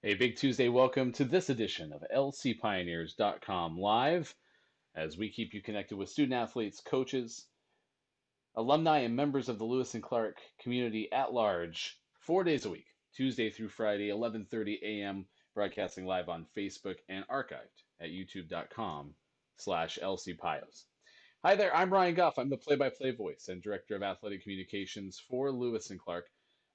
A big Tuesday welcome to this edition of lcpioneers.com live as we keep you connected with student athletes, coaches, alumni, and members of the Lewis and Clark community at large 4 days a week, Tuesday through Friday, 11:30 a.m., broadcasting live on Facebook and archived at youtube.com/lcpios. Hi there, I'm Ryan Goff. I'm the play-by-play voice and director of athletic communications for Lewis and Clark.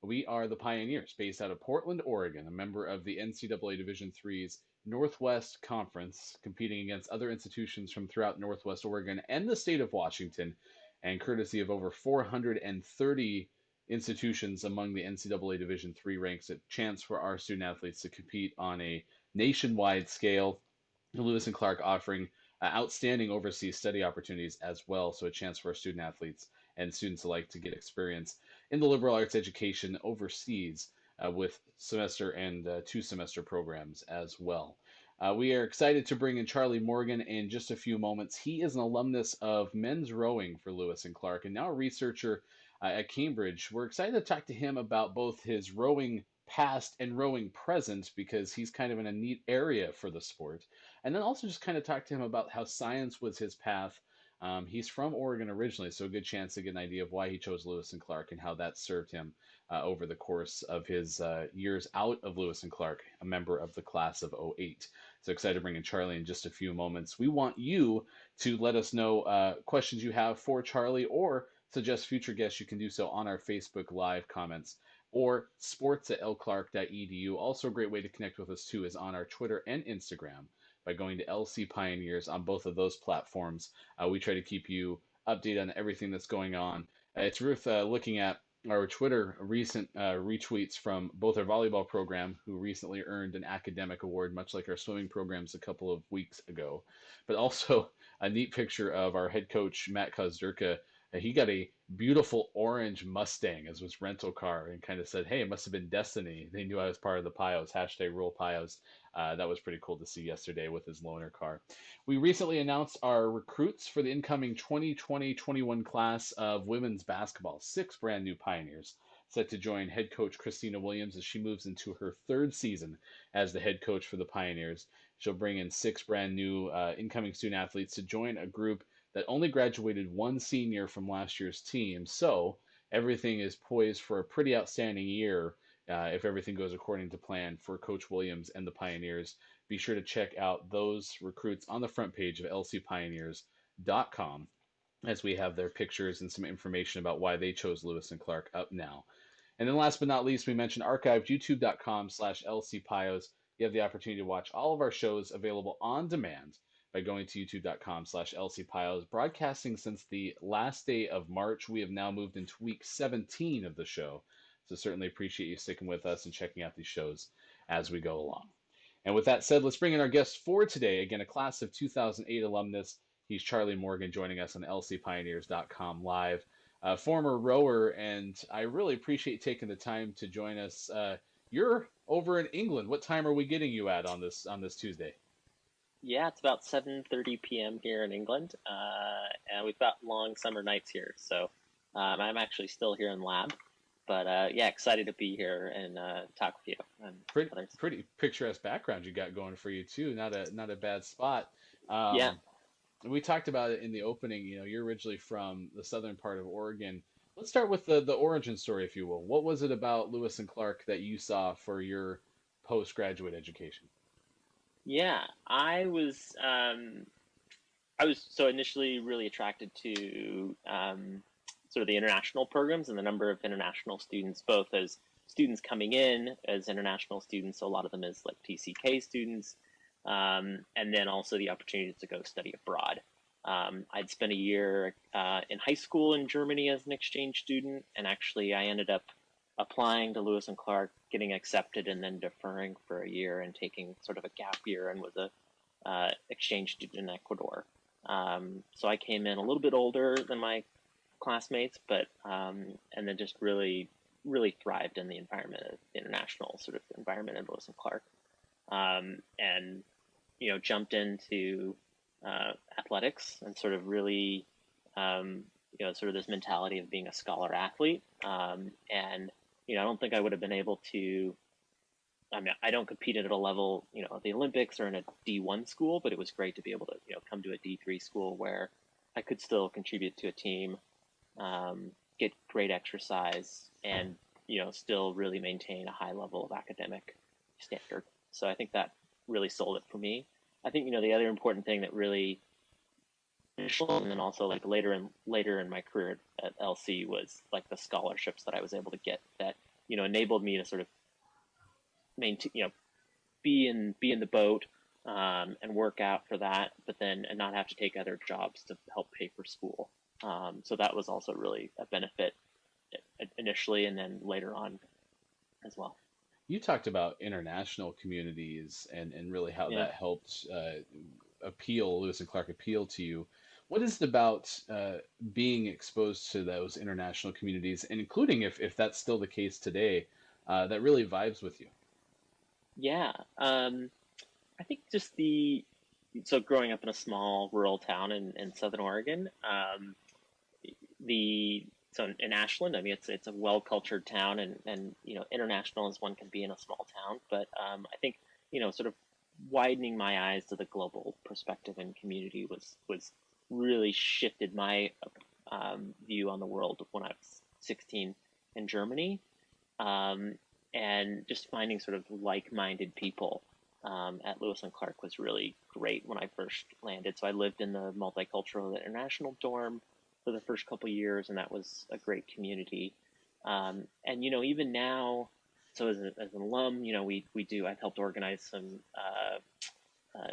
We are the Pioneers, based out of Portland, Oregon, a member of the NCAA Division III's Northwest Conference, competing against other institutions from throughout Northwest Oregon and the state of Washington, and courtesy of over 430 institutions among the NCAA Division III ranks, a chance for our student athletes to compete on a nationwide scale. Lewis and Clark offering outstanding overseas study opportunities as well, so a chance for our student athletes and students alike to get experience in the liberal arts education overseas with semester and 2 semester programs as well. We are excited to bring in Charlie Morgan in just a few moments. He is an alumnus of men's rowing for Lewis and Clark and now a researcher at Cambridge. We're excited to talk to him about both his rowing past and rowing present because he's kind of in a neat area for the sport. And then also just kind of talk to him about how science was his path. He's from Oregon originally, so a good chance to get an idea of why he chose Lewis and Clark and how that served him over the course of his years out of Lewis and Clark, a member of the class of '08. So excited to bring in Charlie in just a few moments. We want you to let us know questions you have for Charlie or suggest future guests. You can do so on our Facebook Live comments or sports@lclark.edu. Also, a great way to connect with us too is on our Twitter and Instagram by going to LC Pioneers on both of those platforms. We try to keep you updated on everything that's going on. It's worth looking at our Twitter recent retweets from both our volleyball program, who recently earned an academic award, much like our swimming programs a couple of weeks ago, but also a neat picture of our head coach, Matt Kozdurka. He got a beautiful orange Mustang as his rental car and kind of said, hey, it must have been destiny. They knew I was part of the Pios, hashtag Roll Pios. That was pretty cool to see yesterday with his loaner car. We recently announced our recruits for the incoming 2020-21 class of women's basketball. 6 brand new Pioneers set to join head coach Christina Williams as she moves into her 3rd season as the head coach for the Pioneers. She'll bring in 6 brand new incoming student athletes to join a group that only graduated 1 senior from last year's team. So everything is poised for a pretty outstanding year if everything goes according to plan for Coach Williams and the Pioneers. Be sure to check out those recruits on the front page of lcpioneers.com as we have their pictures and some information about why they chose Lewis and Clark up now. And then last but not least, we mentioned archived youtube.com/lcpios. You have the opportunity to watch all of our shows available on demand by going to youtube.com/lcpios. Broadcasting since the last day of March, we have now moved into week 17 of the show. So certainly appreciate you sticking with us and checking out these shows as we go along. And with that said, let's bring in our guest for today. Again, a class of 2008 alumnus. He's Charlie Morgan joining us on lcpioneers.com live. Former rower, and I really appreciate taking the time to join us. You're over in England. What time are we getting you at on this Tuesday? Yeah, it's about 7:30 p.m. here in England, and we've got long summer nights here. So I'm actually still here in lab, but yeah, excited to be here and talk with you and Pretty others. pretty picturesque background you got going for you too. Not a bad spot. Yeah, Um, we talked about it in the opening. You're originally from the southern part of Oregon. Let's start with the origin story, if you will. What was it about Lewis and Clark that you saw for your postgraduate education? yeah. I was so initially really attracted to sort of the international programs and the number of international students, both as students coming in as international students, so a lot of them as like TCK students, and then also the opportunity to go study abroad. I'd spent a year in high school in Germany as an exchange student, and actually I ended up applying to Lewis and Clark, getting accepted, and then deferring for a year and taking sort of a gap year, and was a exchange student in Ecuador. So I came in a little bit older than my classmates, but and then just really thrived in the environment, of the international sort of environment in Lewis and Clark, and jumped into athletics and sort of really sort of this mentality of being a scholar athlete, and I don't think I would have been able to. I mean, I don't compete at a level, at the Olympics or in a D1 school, but it was great to be able to, come to a D3 school where I could still contribute to a team, get great exercise, and, still really maintain a high level of academic standard. So I think that really sold it for me. I think, the other important thing that really, and then also like later in my career at LC was like the scholarships that I was able to get that, enabled me to sort of maintain, be in the boat, and work out for that, but then and not have to take other jobs to help pay for school. So that was also really a benefit initially, and then later on as well. You talked about international communities and really how Yeah. that helped Lewis and Clark appeal to you. What is it about being exposed to those international communities, and including if that's still the case today, that really vibes with you? Yeah. I think just so growing up in a small rural town in Southern Oregon, the so in Ashland, I mean, it's a well cultured town, and international as one can be in a small town. But I think sort of widening my eyes to the global perspective and community was really shifted my view on the world when I was 16 in Germany, um, and just finding sort of like minded people. At Lewis and Clark was really great when I first landed. So I lived in the multicultural international dorm for the first couple of years, and that was a great community. And even now, so as an alum, we do. I've helped organize some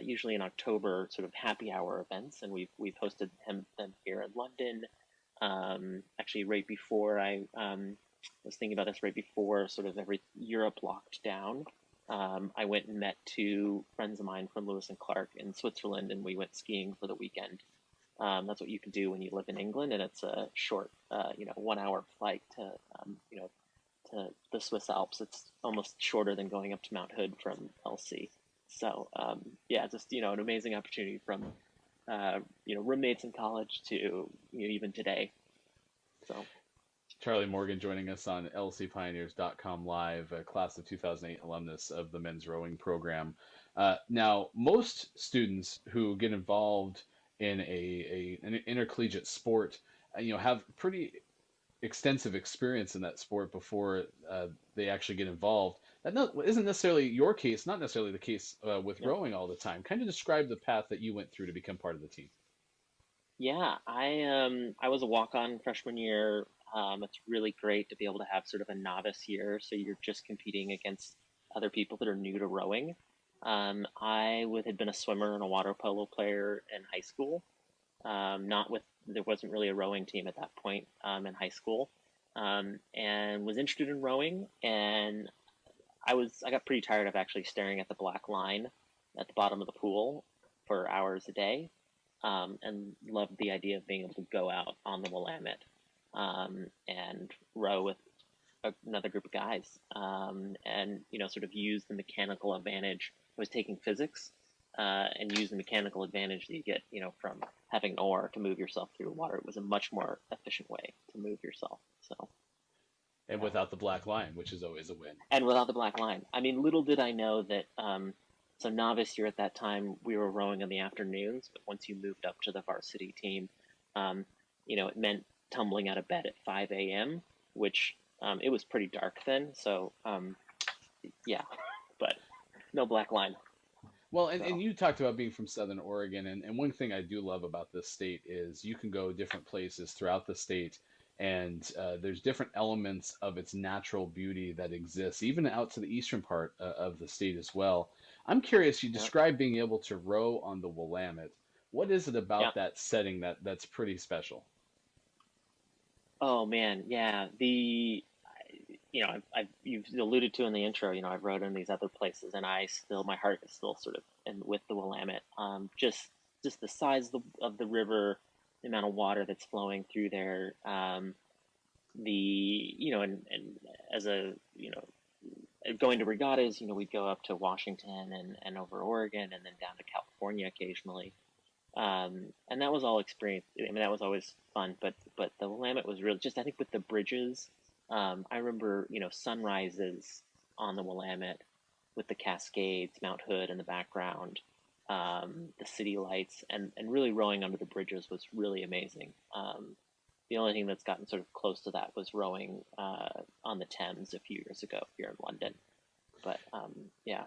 usually in October sort of happy hour events, and we've hosted them here in London. Actually, right before I was thinking about this, right before sort of every Europe locked down, I went and met two friends of mine from Lewis and Clark in Switzerland, and we went skiing for the weekend. That's what you can do when you live in England, and it's a short, 1 hour flight to the Swiss Alps. It's almost shorter than going up to Mount Hood from LC. So yeah, just an amazing opportunity from roommates in college to even today. So Charlie Morgan joining us on lcpioneers.com live, a class of 2008 alumnus of the men's rowing program. Now, most students who get involved in an intercollegiate sport, have pretty extensive experience in that sport before they actually get involved. Isn't necessarily your case, not necessarily the case with yeah, rowing all the time. Kind of describe the path that you went through to become part of the team. yeah. I was a walk on freshman year. It's really great to be able to have sort of a novice year, so you're just competing against other people that are new to rowing. Had been a swimmer and a water polo player in high school. Not with There wasn't really a rowing team at that point in high school, and was interested in rowing. And I got pretty tired of actually staring at the black line at the bottom of the pool for hours a day, and loved the idea of being able to go out on the Willamette and row with another group of guys, and sort of use the mechanical advantage. I was taking physics, and use the mechanical advantage that you get, from having an oar to move yourself through water. It was a much more efficient way to move yourself. So And yeah, without the black line, which is always a win. and without the black line. I mean, little did I know that. So novice year at that time, we were rowing in the afternoons, but once you moved up to the varsity team, um, it meant tumbling out of bed at 5 a.m., which it was pretty dark then. So yeah, but no black line. Well, and So you talked about being from Southern Oregon, and one thing I do love about this state is you can go different places throughout the state, and there's different elements of its natural beauty that exists, even out to the eastern part of the state as well. I'm curious, you yeah, described being able to row on the Willamette. What is it yeah. about that setting that's pretty special? Oh man, yeah. You've alluded to in the intro. I've rowed in these other places, and my heart is still sort of with the Willamette. Just the size of the river, the amount of water that's flowing through there. And as a going to regattas, we'd go up to Washington and over Oregon, and then down to California occasionally. And that was all experience. I mean, that was always fun, but the Willamette was really just, I think, with the bridges. I remember, sunrises on the Willamette with the Cascades, Mount Hood in the background, the city lights, and really rowing under the bridges was really amazing. The only thing that's gotten sort of close to that was rowing on the Thames a few years ago here in London. But yeah,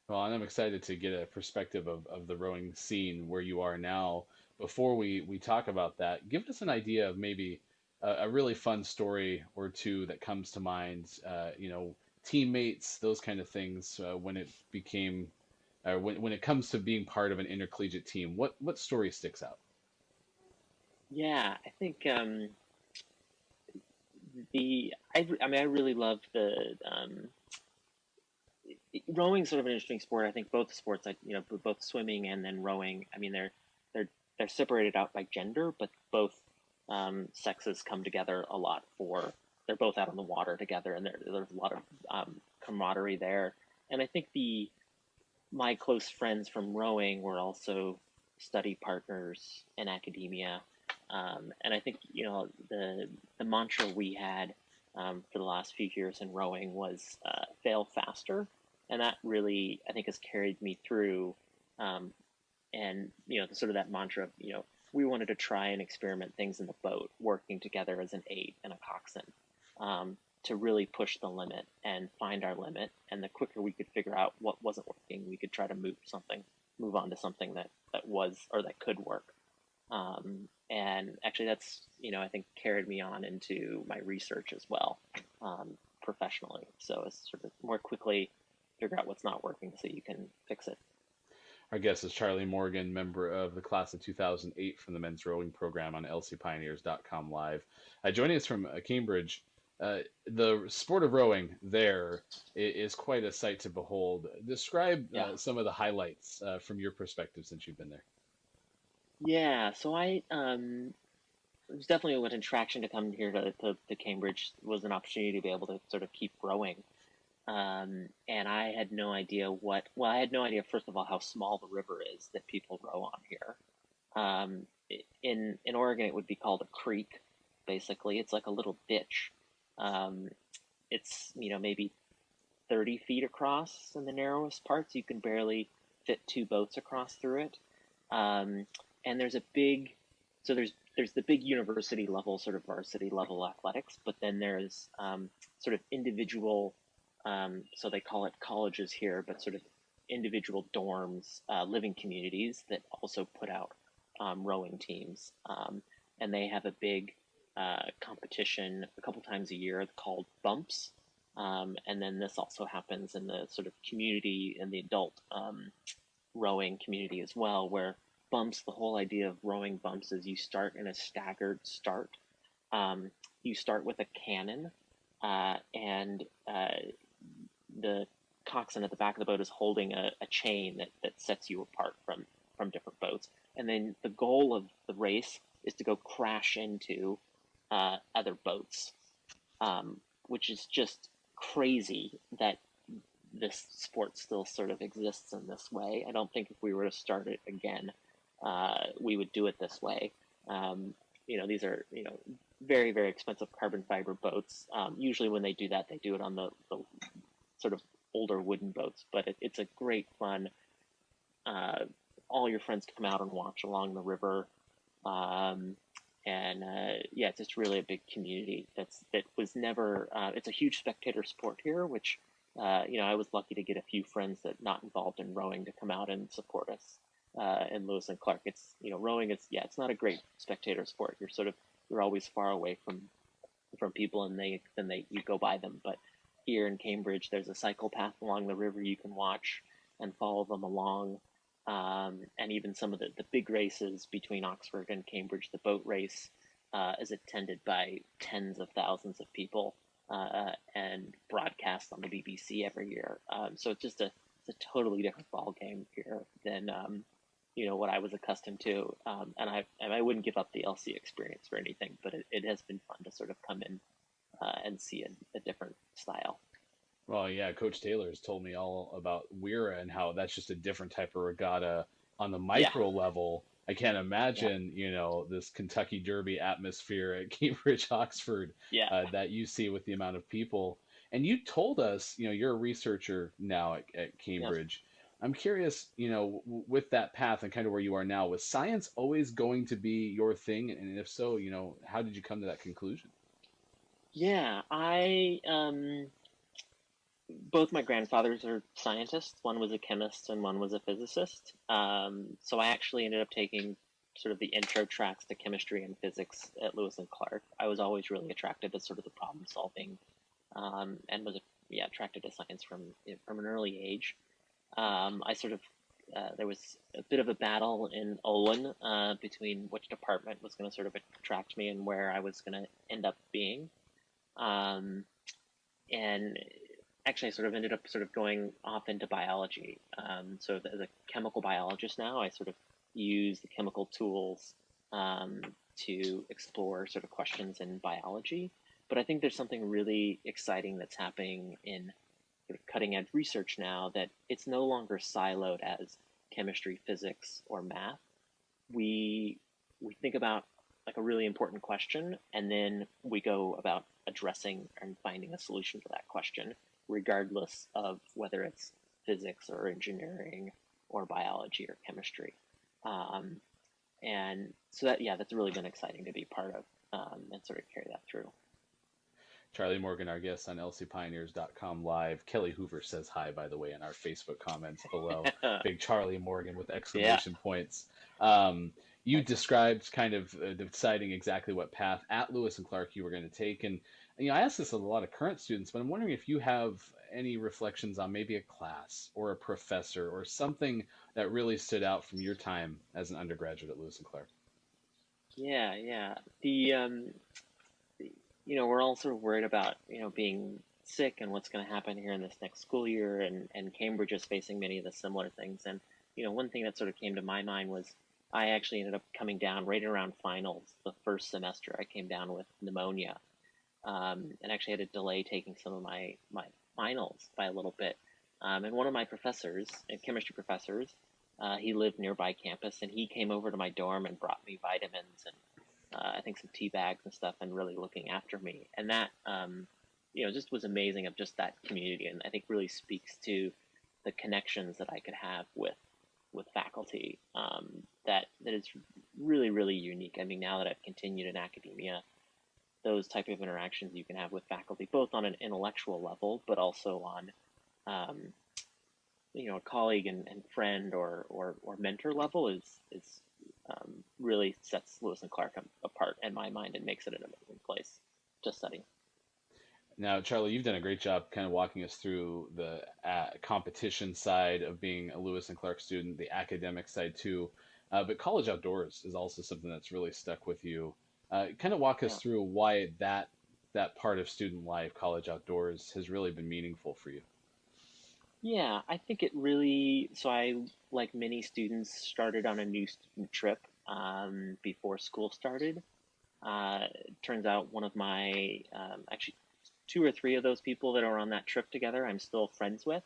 Well, and I'm excited to get a perspective of the rowing scene where you are now. Before we talk about that, give us an idea of maybe a really fun story or two that comes to mind. Teammates, those kind of things. When it became, when it comes to being part of an intercollegiate team, what story sticks out? yeah, I think I mean, I really love the rowing. Sort of an interesting sport. I think both sports, both swimming and then rowing. I mean, they're they're separated out by gender, but both sexes come together a lot for. They're both out on the water together, and there's a lot of camaraderie there. And I think the my close friends from rowing were also study partners in academia. And I think the mantra we had for the last few years in rowing was fail faster, and that really I think has carried me through. Um, and sort of that mantra of we wanted to try and experiment things in the boat, working together as an eight and a coxswain, to really push the limit and find our limit. And the quicker we could figure out what wasn't working, we could try to move on to something that was or that could work. And actually, that's I think carried me on into my research as well, professionally. So it's sort of more quickly figure out what's not working so you can fix it. Our guest is Charlie Morgan, member of the class of 2008 from the men's rowing program on lcpioneers.com live. Joining us from Cambridge, the sport of rowing there is quite a sight to behold. Describe Yeah. some of the highlights from your perspective since you've been there. Yeah, so it was definitely an attraction to come here to Cambridge was an opportunity to be able to sort of keep growing. And I had no idea I had no idea, first of all, how small the river is that people row on here. In Oregon, it would be called a creek, basically. It's like a little ditch. Um, it's, maybe 30 feet across in the narrowest parts. You can barely fit two boats across through it. Um, and there's the big university level, sort of varsity level athletics, but then there's sort of individual, so they call it colleges here, but sort of individual dorms, living communities that also put out rowing teams. And they have a big competition a couple times a year called Bumps. And then this also happens in the sort of community and the adult rowing community as well, where bumps, the whole idea of rowing bumps is you start in a staggered start. Um, you start with a cannon, and the coxswain at the back of the boat is holding a chain that sets you apart from different boats. And then the goal of the race is to go crash into other boats, which is just crazy that this sport still sort of exists in this way. I don't think if we were to start it again, we would do it this way. These are very very expensive carbon fiber boats. Usually when they do that, they do it on the sort of older wooden boats, but it's a great fun. Uh, all your friends come out and watch along the river, um, and yeah, it's just really a big community. That was never. It's a huge spectator sport here, which I was lucky to get a few friends that not involved in rowing to come out and support us in Lewis and Clark. It's rowing is it's not a great spectator sport. You're always far away from people, and you go by them. But here in Cambridge, there's a cycle path along the river you can watch and follow them along. And even some of the big races between Oxford and Cambridge, the boat race is attended by tens of thousands of people and broadcast on the BBC every year. So it's a totally different ball game here than what I was accustomed to. And I wouldn't give up the LC experience for anything, but it has been fun to sort of come in and see a different style. Well, yeah, Coach Taylor has told me all about Weira and how that's just a different type of regatta on the Yeah, micro level. I can't yeah, imagine, this Kentucky Derby atmosphere at Cambridge, Oxford, yeah, that you see with the amount of people. And you told us, you're a researcher now at yeah. Cambridge. I'm curious, with that path and kind of where you are now, was science always going to be your thing? And if so, how did you come to that conclusion? Yeah, I both my grandfathers are scientists. One was a chemist and one was a physicist. So I actually ended up taking sort of the intro tracks to chemistry and physics at Lewis and Clark. I was always really attracted to sort of the problem solving, and was attracted to science from an early age. I sort of There was a bit of a battle in Olin between which department was going to sort of attract me and where I was going to end up being. Um, and actually, I sort of ended up sort of going off into biology. So as a chemical biologist now, I sort of use the chemical tools um, to explore sort of questions in biology. But I think there's something really exciting that's happening in sort of cutting edge research now, that it's no longer siloed as chemistry, physics, or math. We think about like a really important question, and then we go about addressing and finding a solution to that question, regardless of whether it's physics or engineering or biology or chemistry. Um, and so that's really been exciting to be part of, and sort of carry that through. Charlie Morgan, our guest on lcpioneers.com live. Kelly Hoover says hi, by the way, in our Facebook comments below. Big Charlie Morgan with Yeah, exclamation points. Um, you excellent. described kind of deciding exactly what path at Lewis and Clark you were going to take. And, I ask this of a lot of current students, but I'm wondering if you have any reflections on maybe a class or a professor or something that really stood out from your time as an undergraduate at Lewis and Clark. Yeah, yeah. We're all sort of worried about, being sick and what's going to happen here in this next school year, and Cambridge is facing many of the similar things. And, one thing that sort of came to my mind was I actually ended up coming down right around finals the first semester. I came down with pneumonia, and actually had to delay taking some of my finals by a little bit. And one of my professors, chemistry professors, he lived nearby campus, and he came over to my dorm and brought me vitamins and I think some tea bags and stuff, and really looking after me. And that, just was amazing of just that community, and I think really speaks to the connections that I could have with faculty. That is really really unique. I mean, now that I've continued in academia, those type of interactions you can have with faculty, both on an intellectual level, but also on um, a colleague and friend or mentor level, is really sets Lewis and Clark apart in my mind and makes it an amazing place to study. Now, Charlie, you've done a great job kind of walking us through the competition side of being a Lewis and Clark student, the academic side too. But college outdoors is also something that's really stuck with you. Kind of walk us Yeah. through why that part of student life, college outdoors, has really been meaningful for you. Yeah, I think it really, so I, like many students, started on a new student trip before school started. Turns out one of my, actually, two or three of those people that are on that trip together, I'm still friends with.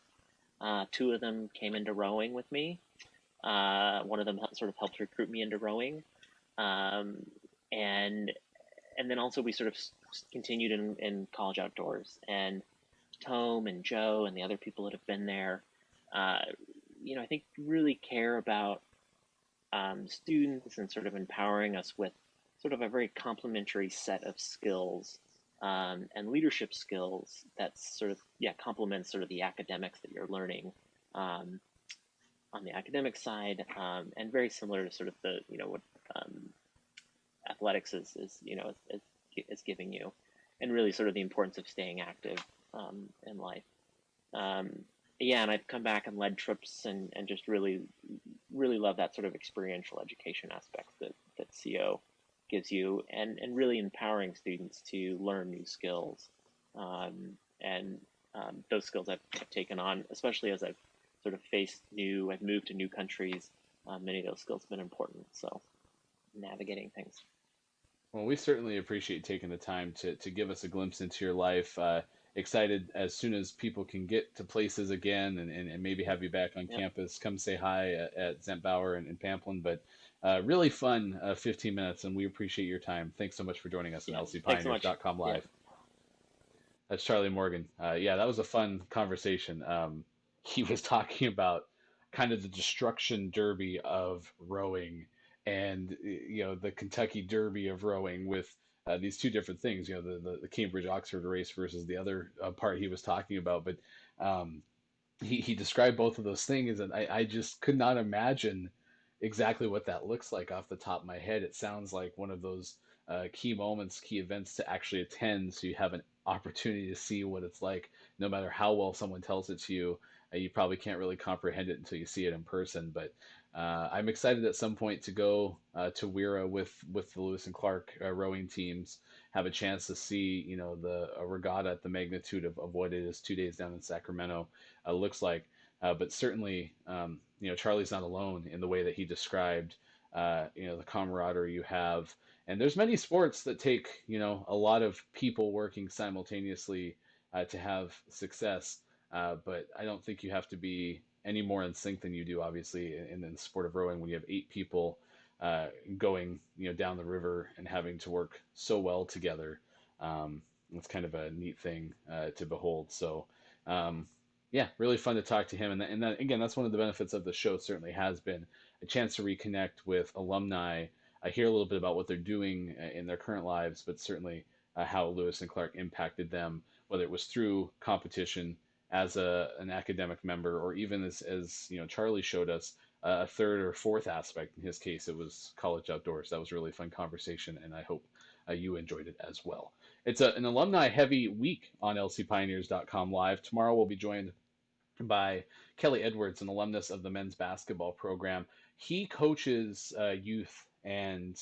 Two of them came into rowing with me. One of them sort of helped recruit me into rowing. Um, and and then also we sort of continued in college outdoors. And Tome and Joe and the other people that have been there, uh, I think really care about students and sort of empowering us with sort of a very complementary set of skills and leadership skills that's sort of, yeah, complements sort of the academics that you're learning um, on the academic side, and very similar to sort of the, what um, athletics is is giving you, and really sort of the importance of staying active in life. Um, yeah, and I've come back and led trips and just really love that sort of experiential education aspect that CO gives you, and really empowering students to learn new skills. And those skills I've taken on, especially as I've moved to new countries. Many of those skills have been important. So navigating things. Well, we certainly appreciate taking the time to give us a glimpse into your life. Excited as soon as people can get to places again and maybe have you back on Yep. campus. Come say hi at Zentbauer and Pamplin. But really fun 15 minutes, and we appreciate your time. Thanks so much for joining us on Yeah. Thanks so much. lcpioneers.com Yeah. live. That's Charlie Morgan. Yeah, that was a fun conversation. He was talking about kind of the destruction derby of rowing and the Kentucky Derby of rowing with these two different things. The Cambridge Oxford race versus the other part he was talking about. But um, he described both of those things, and I just could not imagine exactly what that looks like off the top of my head. It sounds like one of those key moments, key events to actually attend, so you have an opportunity to see what it's like. No matter how well someone tells it to you, you probably can't really comprehend it until you see it in person. But I'm excited at some point to go to Wira with the Lewis and Clark rowing teams, have a chance to see the a regatta at the magnitude of what it is 2 days down in Sacramento looks like. But certainly, Charlie's not alone in the way that he described, the camaraderie you have. And there's many sports that take, a lot of people working simultaneously to have success. But I don't think you have to be any more in sync than you do, obviously, in the sport of rowing when you have 8 people uh, going, down the river and having to work so well together. It's kind of a neat thing to behold. So, um, yeah, really fun to talk to him. And again, that's one of the benefits of the show. Certainly has been a chance to reconnect with alumni. I hear a little bit about what they're doing in their current lives, but certainly how Lewis and Clark impacted them, whether it was through competition as an academic member, or even as Charlie showed us a third or fourth aspect. In his case, it was college outdoors. That was a really fun conversation, and I hope you enjoyed it as well. It's an alumni heavy week on lcpioneers.com live. Tomorrow we'll be joined by Kelly Edwards, an alumnus of the men's basketball program. He coaches youth and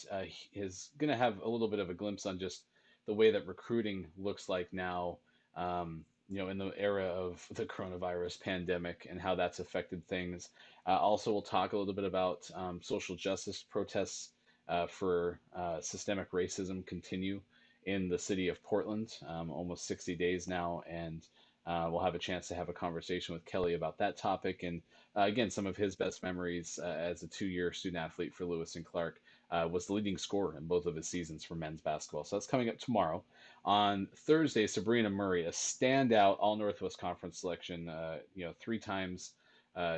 is going to have a little bit of a glimpse on just the way that recruiting looks like now, in the era of the coronavirus pandemic and how that's affected things. Also, we'll talk a little bit about social justice protests for systemic racism continue in the city of Portland, almost 60 days now, and we'll have a chance to have a conversation with Kelly about that topic and, again, some of his best memories as a 2-year student athlete for Lewis and Clark. Was the leading scorer in both of his seasons for men's basketball. So that's coming up tomorrow. On Thursday, Sabrina Murray, a standout All Northwest Conference selection. 3 times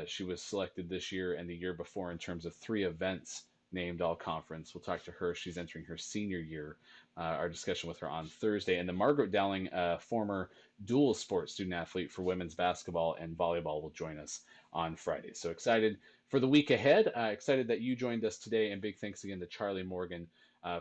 she was selected this year and the year before in terms of 3 events named All Conference. We'll talk to her. She's entering her senior year. Our discussion with her on Thursday. And then Margaret Dowling, former dual sport student athlete for women's basketball and volleyball, will join us on Friday. So excited for the week ahead. Excited that you joined us today. And big thanks again to Charlie Morgan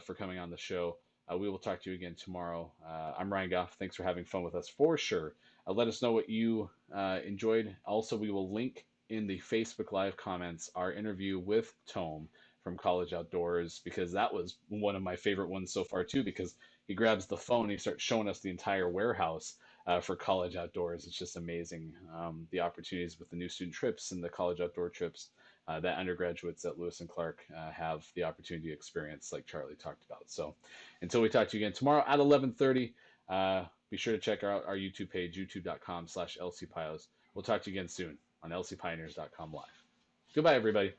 for coming on the show. We will talk to you again tomorrow. I'm Ryan Goff. Thanks for having fun with us for sure. Let us know what you enjoyed. Also, we will link in the Facebook Live comments our interview with Tome from College Outdoors, because that was one of my favorite ones so far too, because he grabs the phone and he starts showing us the entire warehouse for College Outdoors. It's just amazing, the opportunities with the new student trips and the college outdoor trips that undergraduates at Lewis and Clark have the opportunity to experience, like Charlie talked about. So until we talk to you again tomorrow at 11:30, be sure to check out our YouTube page, youtube.com/lcpios. We'll talk to you again soon on lcpioneers.com live. Goodbye, everybody.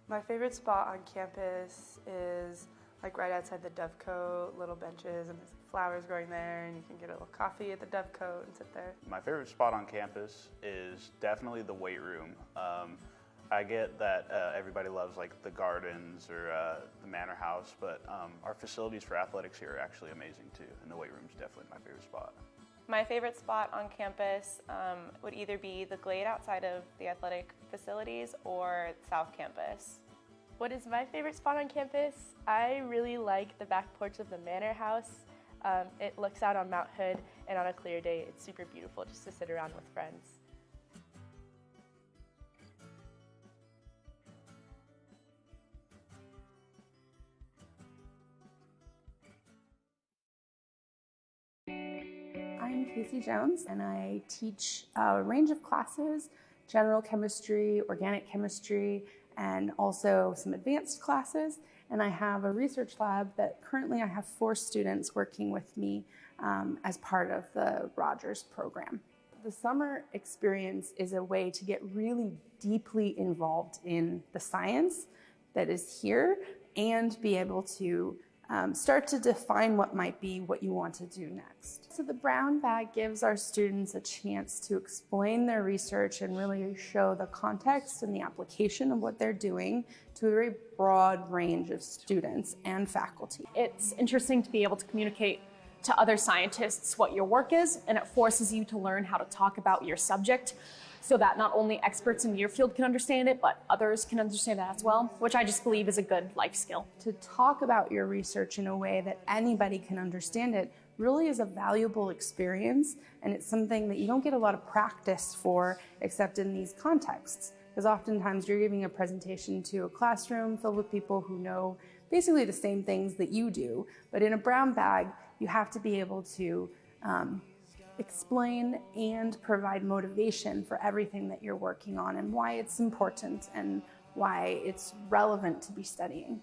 My favorite spot on campus is like right outside the Dovecote, little benches, and there's flowers growing there, and you can get a little coffee at the Dovecote and sit there. My favorite spot on campus is definitely the weight room. I get that everybody loves like the gardens or the manor house, but our facilities for athletics here are actually amazing too, and the weight room is definitely my favorite spot. My favorite spot on campus would either be the glade outside of the athletic facilities or South Campus. What is my favorite spot on campus? I really like the back porch of the manor house. It looks out on Mount Hood, and on a clear day, it's super beautiful just to sit around with friends. I'm Casey Jones, and I teach a range of classes: general chemistry, organic chemistry, and also some advanced classes. And I have a research lab that currently I have 4 students working with me as part of the Rogers program. The summer experience is a way to get really deeply involved in the science that is here and be able to start to define what might be what you want to do next. So the brown bag gives our students a chance to explain their research and really show the context and the application of what they're doing to a very broad range of students and faculty. It's interesting to be able to communicate to other scientists what your work is, and it forces you to learn how to talk about your subject so that not only experts in your field can understand it, but others can understand that as well, which I just believe is a good life skill. To talk about your research in a way that anybody can understand it really is a valuable experience, and it's something that you don't get a lot of practice for except in these contexts. Because oftentimes you're giving a presentation to a classroom filled with people who know basically the same things that you do, but in a brown bag, you have to be able to explain and provide motivation for everything that you're working on and why it's important and why it's relevant to be studying.